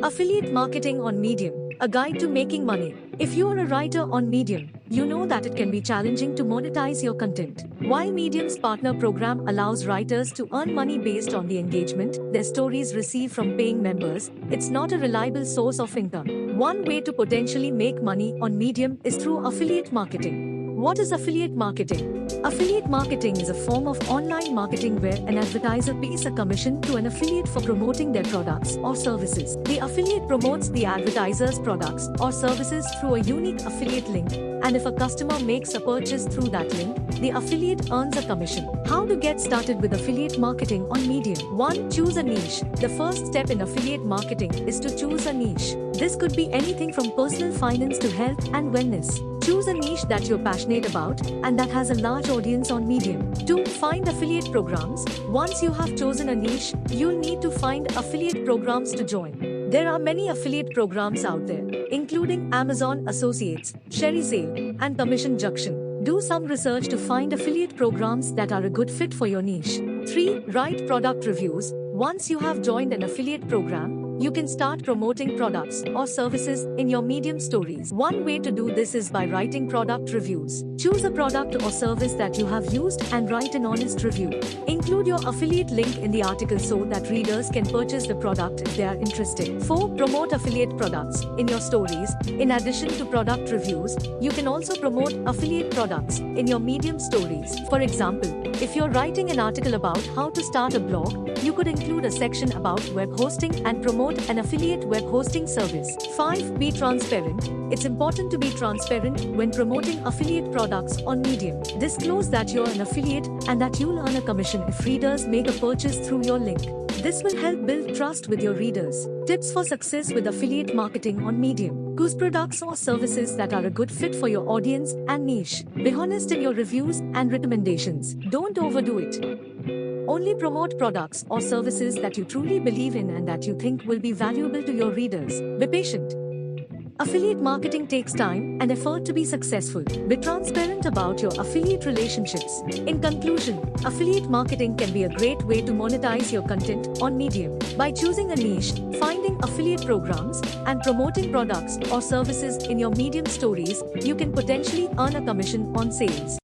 Affiliate marketing on Medium, a guide to making money. If you are a writer on Medium, you know that it can be challenging to monetize your content. While Medium's partner program allows writers to earn money based on the engagement their stories receive from paying members, it's not a reliable source of income. One way to potentially make money on Medium is through affiliate marketing. What is affiliate marketing? Affiliate marketing is a form of online marketing where an advertiser pays a commission to an affiliate for promoting their products or services. The affiliate promotes the advertiser's products or services through a unique affiliate link, and if a customer makes a purchase through that link, the affiliate earns a commission. How to get started with affiliate marketing on Medium? 1. Choose a niche. The first step in affiliate marketing is to choose a niche. This could be anything from personal finance to health and wellness. Choose a niche that you're passionate about and that has a large audience on Medium. 2. Find affiliate programs. Once you have chosen a niche, you'll need to find affiliate programs to join. There are many affiliate programs out there, including Amazon Associates, Sherry Sale, and Commission Junction. Do some research to find affiliate programs that are a good fit for your niche. 3. Write product reviews. Once you have joined an affiliate program, you can start promoting products or services in your Medium stories. One way to do this is by writing product reviews. Choose a product or service that you have used and write an honest review. Include your affiliate link in the article so that readers can purchase the product if they are interested. 4. Promote affiliate products in your stories. In addition to product reviews, you can also promote affiliate products in your Medium stories. For example, if you're writing an article about how to start a blog, you could include a section about web hosting and promote an affiliate web hosting service. 5. Be transparent. It's important to be transparent when promoting affiliate products on Medium. Disclose that you're an affiliate and that you'll earn a commission if readers make a purchase through your link. This will help build trust with your readers. Tips for success with affiliate marketing on Medium. Choose products or services that are a good fit for your audience and niche. Be honest in your reviews and recommendations. Don't overdo it. Only promote products or services that you truly believe in and that you think will be valuable to your readers. Be patient. Affiliate marketing takes time and effort to be successful. Be transparent about your affiliate relationships. In conclusion, affiliate marketing can be a great way to monetize your content on Medium. By choosing a niche, finding affiliate programs, and promoting products or services in your Medium stories, you can potentially earn a commission on sales.